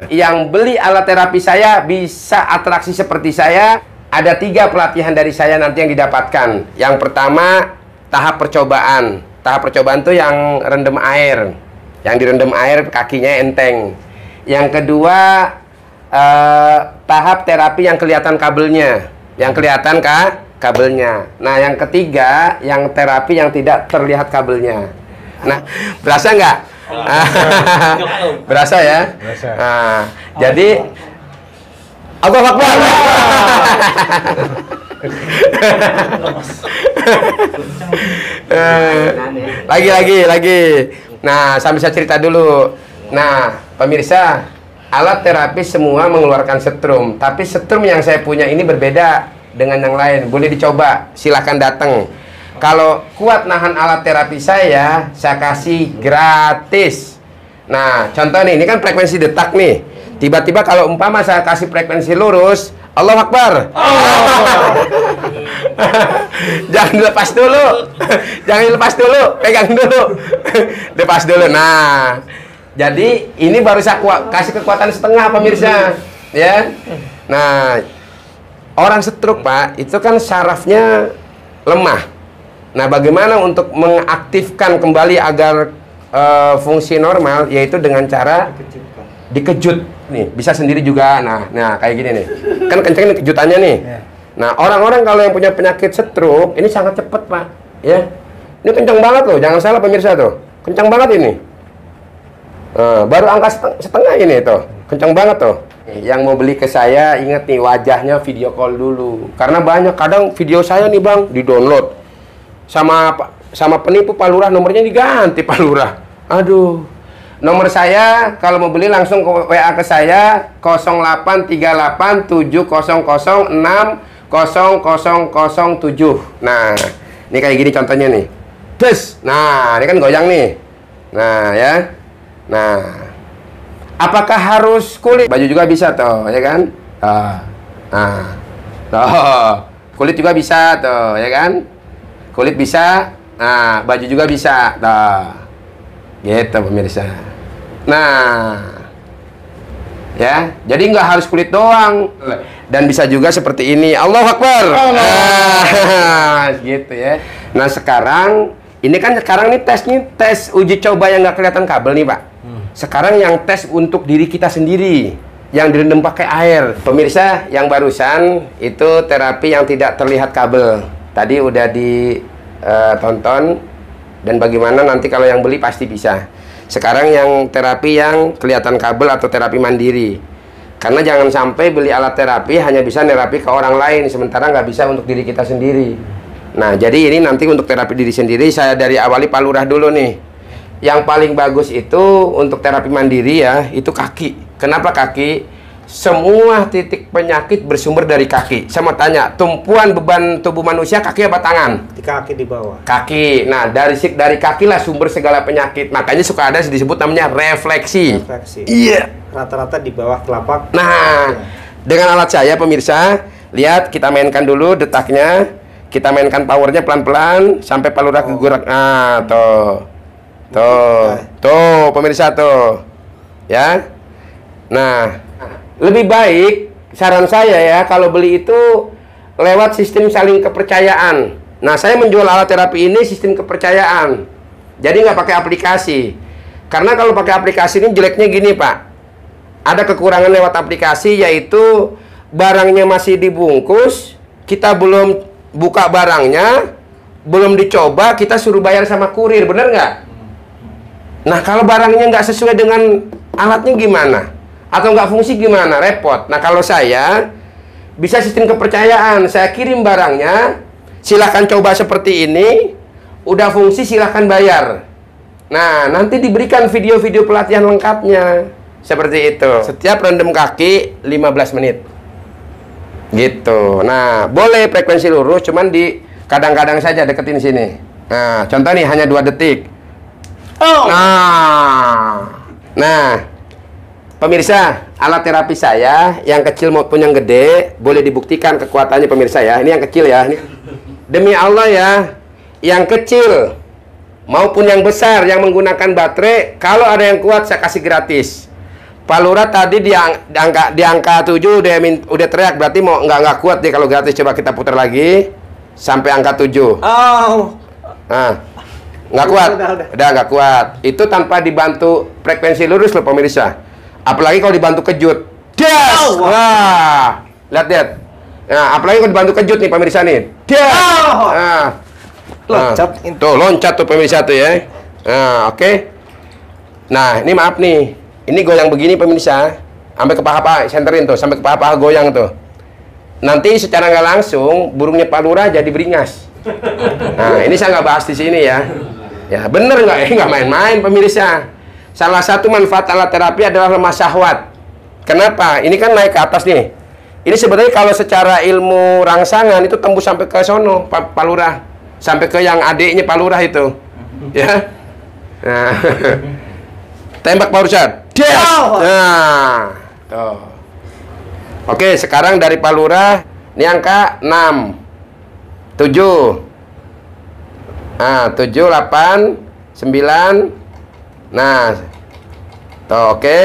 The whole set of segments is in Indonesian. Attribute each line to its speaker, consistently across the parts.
Speaker 1: Yang beli alat terapi saya bisa atraksi seperti saya. Ada 3 pelatihan dari saya nanti yang didapatkan. Yang pertama, tahap percobaan. Tahap percobaan tuh yang rendam air. Yang direndam air kakinya enteng. Yang kedua, tahap terapi yang kelihatan kabelnya. Yang kelihatan kabelnya. Nah, yang ketiga, yang terapi yang tidak terlihat kabelnya. Nah, berasa nggak? Berasa ya?
Speaker 2: Berasa.
Speaker 1: Nah, jadi Allahu Akbar. Lagi. Nah, sambil saya cerita dulu. Nah, pemirsa, alat terapi semua mengeluarkan setrum, tapi setrum yang saya punya ini berbeda dengan yang lain. Boleh dicoba, silahkan datang. Kalau kuat nahan alat terapi saya kasih gratis. Nah, contoh nih, ini kan frekuensi detak nih. Tiba-tiba kalau umpama saya kasih frekuensi lurus, Allahu Akbar. Jangan dilepas dulu. Jangan dilepas dulu, pegang dulu. Lepas dulu. Nah, jadi ini baru saya kasih kekuatan setengah, pemirsa. Ya. Nah, orang stroke, Pak, itu kan sarafnya lemah. Nah, bagaimana untuk mengaktifkan kembali agar fungsi normal, yaitu dengan cara dikejut nih, bisa sendiri juga. Nah kayak gini nih, kan kenceng nih kejutannya nih. Nah, orang-orang kalau yang punya penyakit stroke ini sangat cepat, Pak, ya. Ini kenceng banget loh, jangan salah pemirsa tuh, kenceng banget ini. Baru angka setengah ini tuh, kenceng banget tuh. Yang mau beli ke saya, ingat nih, wajahnya video call dulu, karena banyak kadang video saya nih, Bang, di-download sama penipu Pak Lurah, nomornya diganti Pak Lurah. Aduh. Nomor saya kalau mau beli langsung ke WA ke saya 083870060007. Nah, ini kayak gini contohnya nih. Terus, nah, ini kan goyang nih. Nah, ya. Nah, apakah harus kulit? Baju juga bisa toh, ya kan? Toh. Kulit juga bisa toh, ya kan? Kulit bisa. Nah, baju juga bisa. Nah, gitu pemirsa. Nah, ya, jadi nggak harus kulit doang, dan bisa juga seperti ini. Allahu Akbar. Gitu ya. Nah, sekarang ini kan nih tes uji coba yang nggak kelihatan kabel nih, Pak. Sekarang yang tes untuk diri kita sendiri, yang direndam pakai air. Pemirsa, yang barusan itu terapi yang tidak terlihat kabel. Tadi udah ditonton, dan bagaimana nanti kalau yang beli pasti bisa. Sekarang yang terapi yang kelihatan kabel atau terapi mandiri. Karena jangan sampai beli alat terapi hanya bisa terapi ke orang lain, sementara nggak bisa untuk diri kita sendiri. Nah, jadi ini nanti untuk terapi diri sendiri, saya dari awali Pak Lurah dulu nih. Yang paling bagus itu untuk terapi mandiri ya, itu kaki. Kenapa kaki? Semua titik penyakit bersumber dari kaki. Saya mau tanya, tumpuan beban tubuh manusia kaki apa tangan?
Speaker 2: Di kaki, di bawah.
Speaker 1: Kaki. Nah, dari kakilah sumber segala penyakit. Makanya suka ada disebut namanya refleksi.
Speaker 2: Refleksi.
Speaker 1: Iya.
Speaker 2: Rata-rata di bawah telapak.
Speaker 1: Nah, dengan alat saya pemirsa, lihat kita mainkan dulu detaknya. Kita mainkan powernya pelan-pelan sampai Pak Lurah kegurak. Nah, tuh pemirsa tuh. Ya. Nah, lebih baik saran saya ya, kalau beli itu lewat sistem saling kepercayaan. Nah, saya menjual alat terapi ini sistem kepercayaan. Jadi nggak pakai aplikasi. Karena kalau pakai aplikasi ini jeleknya gini, Pak. Ada kekurangan lewat aplikasi, yaitu barangnya masih dibungkus, kita belum buka barangnya, belum dicoba, kita suruh bayar sama kurir, bener nggak? Nah, kalau barangnya nggak sesuai dengan alatnya gimana? Atau nggak fungsi gimana? Repot. Nah, kalau saya bisa sistem kepercayaan, saya kirim barangnya, silahkan coba seperti ini, udah fungsi silahkan bayar. Nah, nanti diberikan video-video pelatihan lengkapnya seperti itu. Setiap rendam kaki 15 menit gitu. Nah, boleh frekuensi lurus, cuman di kadang-kadang saja deketin sini. Nah, contoh nih hanya 2 detik. Nah, pemirsa, alat terapi saya yang kecil maupun yang gede boleh dibuktikan kekuatannya pemirsa ya. Ini yang kecil ya. Demi Allah ya, yang kecil maupun yang besar yang menggunakan baterai, kalau ada yang kuat saya kasih gratis. Pak Lurah tadi di angka 7 udah teriak, berarti mau nggak kuat deh kalau gratis. Coba kita putar lagi sampai angka 7.
Speaker 2: Oh.
Speaker 1: Nah, nggak kuat. Udah nggak kuat. Itu tanpa dibantu frekuensi lurus loh pemirsa. Apalagi kalau dibantu kejut. Des! Wah, lihat. Nah, apalagi kalau dibantu kejut nih pemirsa nih. Des! Nah,
Speaker 2: Loncat.
Speaker 1: tuh loncat tuh pemirsa tuh ya. Nah, oke. Nah, ini maaf nih. Ini goyang begini pemirsa. Sampai ke paha-paha, senterin tuh, sampai ke paha-paha goyang tuh. Nanti secara nggak langsung burungnya Pak Lurah jadi beringas. Nah, ini saya nggak bahas di sini ya. Ya, bener nggak main-main pemirsa. Salah satu manfaat alat terapi adalah lemah syahwat. Kenapa? Ini kan naik ke atas nih. Ini sebenarnya kalau secara ilmu rangsangan itu tembus sampai ke sono, Pak Lurah. Sampai ke yang adiknya Pak Lurah itu. Ya. Nah. Tembak Pak Ustadz. Des! Nah. Tuh. Oke, sekarang dari Pak Lurah ini angka 6. 7. Nah, 7, 8, 9. Nah. Tuh, oke.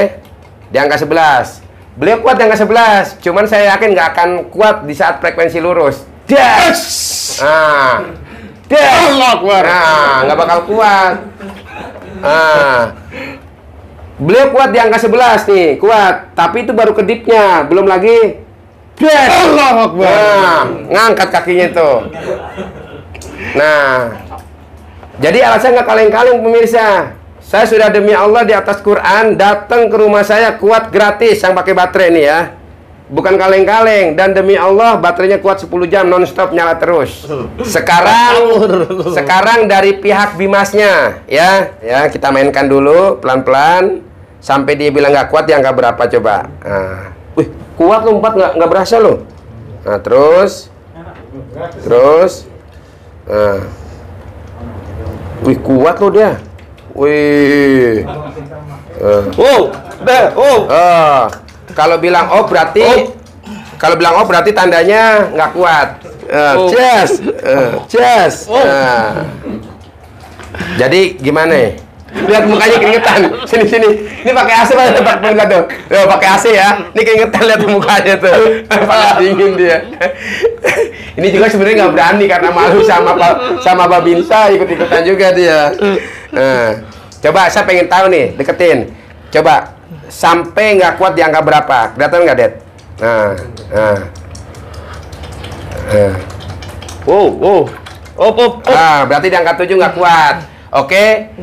Speaker 1: Di angka 11. Beliau kuat di angka 11. Cuman saya yakin nggak akan kuat di saat frekuensi lurus. Des! Nah. Des! Nah, nggak bakal kuat. Nah. Beliau kuat di angka 11 nih, kuat. Tapi itu baru kedipnya, belum lagi. Des! Nah, ngangkat kakinya tuh. Nah, jadi alasan nggak kaleng-kaleng pemirsa. Saya sudah demi Allah di atas Quran datang ke rumah saya kuat gratis yang pakai baterai nih ya. Bukan kaleng-kaleng, dan demi Allah baterainya kuat 10 jam non-stop nyala terus. Sekarang dari pihak Bimasnya ya kita mainkan dulu pelan-pelan sampai dia bilang nggak kuat, dia angka berapa coba. Nah, wih, kuat lo 4 nggak berasa lo. Nah, terus. Nah. Wih, kuat lo dia. Wih. Kalau bilang berarti tandanya nggak kuat. Jadi gimana? Lihat mukanya keringetan. Sini. Ini pakai AC Pak, tempat pemirsa tuh. Pakai AC ya. Ini keringetan, lihat mukanya tuh. Pakai dingin dia. Ini juga sebenarnya nggak berani karena malu sama Babinsa, ikut-ikutan juga dia. Coba saya pengen tahu nih, deketin. Coba sampai nggak kuat di angka berapa? Kelihatan nggak, Det? Berarti di angka 7 nggak kuat. Oke,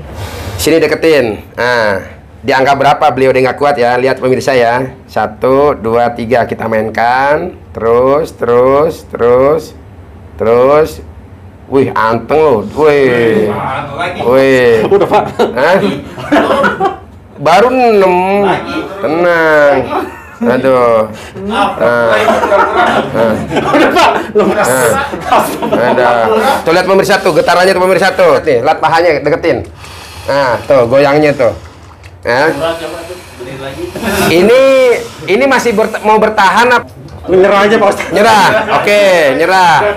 Speaker 1: sini deketin. Di angka berapa beliau udah nggak kuat ya? Lihat pemirsa ya. 1, 2, 3 kita mainkan. Terus. Wih, anteng loh. Wih.
Speaker 2: Udah, Pak.
Speaker 1: Baru 6. Tenang. Aduh. Tuh lihat pemirsa tuh, getarannya tuh pemirsa tuh. Nih, lihat pahanya deketin. Nah, tuh goyangnya tuh. Ini masih mau bertahan apa?
Speaker 2: Menyerah aja Pak Ustadz.
Speaker 1: Nyerah. Oke, nyerah.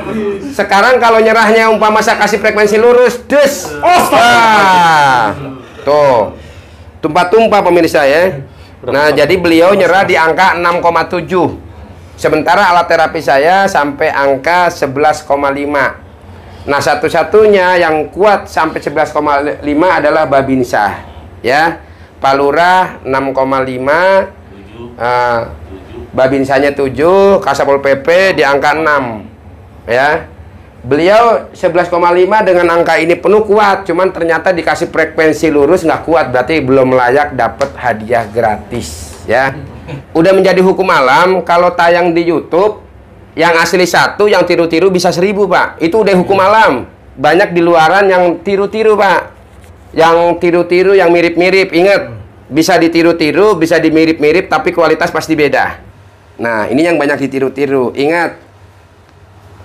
Speaker 1: Sekarang kalau nyerahnya umpama saya kasih frekuensi lurus, des. Tuh. Tumpah-tumpah pemirsa ya. Nah, jadi beliau nyerah di angka 6,7. Sementara alat terapi saya sampai angka 11,5. Nah, satu-satunya yang kuat sampai 11,5 adalah Babinsa. Ya. Pak Lurah 6,5. Babinsanya 7, Kasapol PP di angka 6. Ya. Beliau 11,5 dengan angka ini penuh kuat, cuman ternyata dikasih frekuensi lurus nggak kuat, berarti belum layak dapat hadiah gratis ya. Udah menjadi hukum alam kalau tayang di YouTube yang asli 1, yang tiru-tiru bisa 1000 Pak. Itu udah hukum alam. Banyak di luaran yang tiru-tiru Pak. Yang tiru-tiru yang mirip-mirip, ingat, bisa ditiru-tiru, bisa dimirip-mirip, tapi kualitas pasti beda. Nah, ini yang banyak ditiru-tiru. Ingat,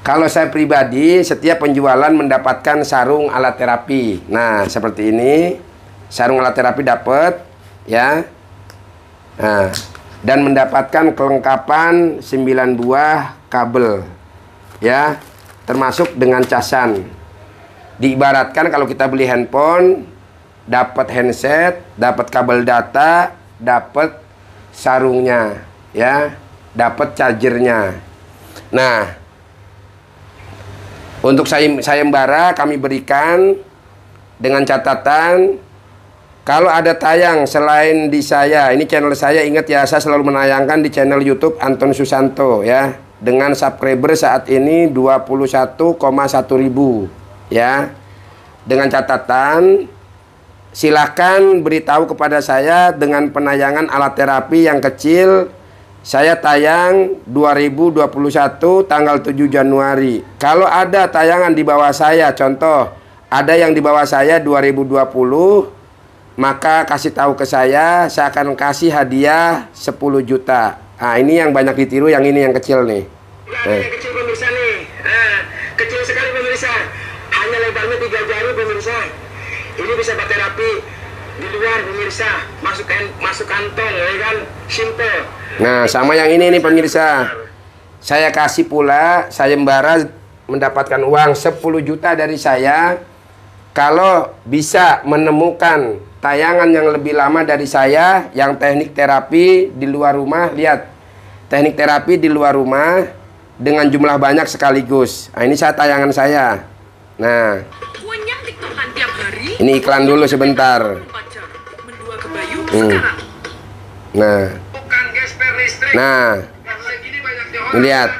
Speaker 1: kalau saya pribadi, setiap penjualan mendapatkan sarung alat terapi. Nah, seperti ini. Sarung alat terapi dapat, ya. Nah, dan mendapatkan kelengkapan 9 buah kabel. Ya, termasuk dengan casan. Diibaratkan kalau kita beli handphone, dapat handset, dapat kabel data, dapat sarungnya, ya, dapat chargernya. Nah, untuk sayembara kami berikan dengan catatan kalau ada tayang selain di saya, ini channel saya, ingat ya, saya selalu menayangkan di channel YouTube Anton Susanto, ya, dengan subscriber saat ini 21,1 ribu, ya. Dengan catatan silahkan beritahu kepada saya dengan penayangan alat terapi yang kecil. Saya tayang 2021 tanggal 7 Januari. Kalau ada tayangan di bawah saya, contoh ada yang di bawah saya 2020, maka kasih tahu ke saya akan kasih hadiah 10 juta. Nah, ini yang banyak ditiru, yang ini yang kecil nih.
Speaker 3: Yang kecil pemirsa nih. Nah, kecil sekali pemirsa. Hanya lebarnya 3 jari pemirsa. Ini bisa buat terapi di luar pemirsa. Masuk kantong, ya kan? Simple.
Speaker 1: Nah, sama yang ini nih pemirsa. Saya kasih pula sayembara mendapatkan uang 10 juta dari saya kalau bisa menemukan tayangan yang lebih lama dari saya yang teknik terapi di luar rumah. Lihat, teknik terapi di luar rumah dengan jumlah banyak sekaligus. Nah, ini tayangan saya. Nah, ini iklan dulu sebentar. Nah, lihat.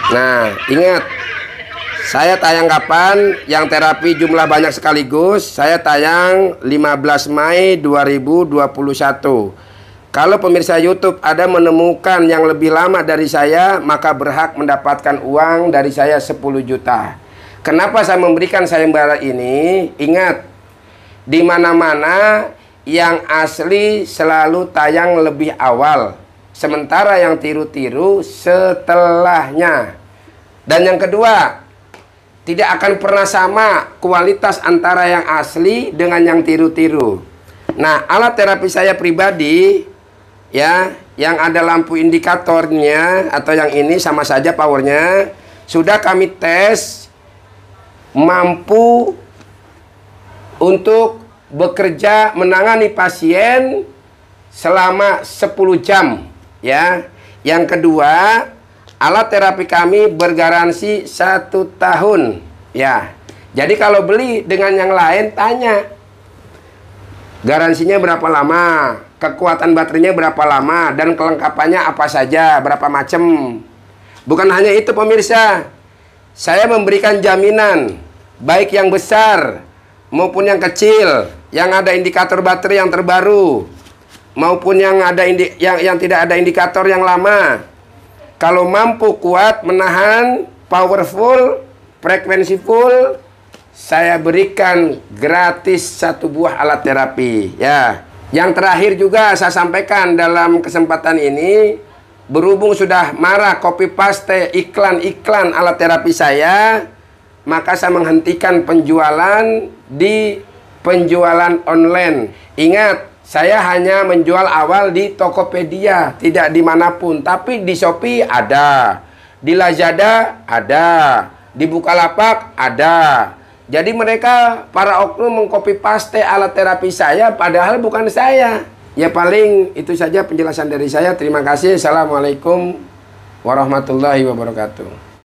Speaker 1: Nah, ingat, saya tayang kapan? Yang terapi jumlah banyak sekaligus, saya tayang 15 Mei 2021. Kalau pemirsa YouTube ada menemukan yang lebih lama dari saya, maka berhak mendapatkan uang dari saya 10 juta. Kenapa saya memberikan sayembara ini? Ingat, di mana-mana yang asli selalu tayang lebih awal, sementara yang tiru-tiru setelahnya. Dan yang kedua, tidak akan pernah sama kualitas antara yang asli dengan yang tiru-tiru. Nah, alat terapi saya pribadi, ya, yang ada lampu indikatornya atau yang ini sama saja powernya, sudah kami tes mampu untuk bekerja menangani pasien selama 10 jam, ya. Yang kedua, alat terapi kami bergaransi 1 tahun, ya. Jadi kalau beli dengan yang lain, tanya garansinya berapa lama, kekuatan baterainya berapa lama, dan kelengkapannya apa saja, berapa macam. Bukan hanya itu pemirsa, saya memberikan jaminan baik yang besar maupun yang kecil, yang ada indikator baterai yang terbaru maupun yang ada yang tidak ada indikator yang lama. Kalau mampu kuat menahan, powerful, frekuensi full, saya berikan gratis 1 buah alat terapi, ya. Yang terakhir juga saya sampaikan dalam kesempatan ini, berhubung sudah marah copy paste iklan-iklan alat terapi saya, maka saya menghentikan penjualan di penjualan online. Ingat, saya hanya menjual awal di Tokopedia, tidak dimanapun. Tapi di Shopee ada, di Lazada ada, di Bukalapak ada. Jadi mereka, para oknum mengcopy paste alat terapi saya, padahal bukan saya. Ya paling itu saja penjelasan dari saya. Terima kasih. Assalamualaikum warahmatullahi wabarakatuh.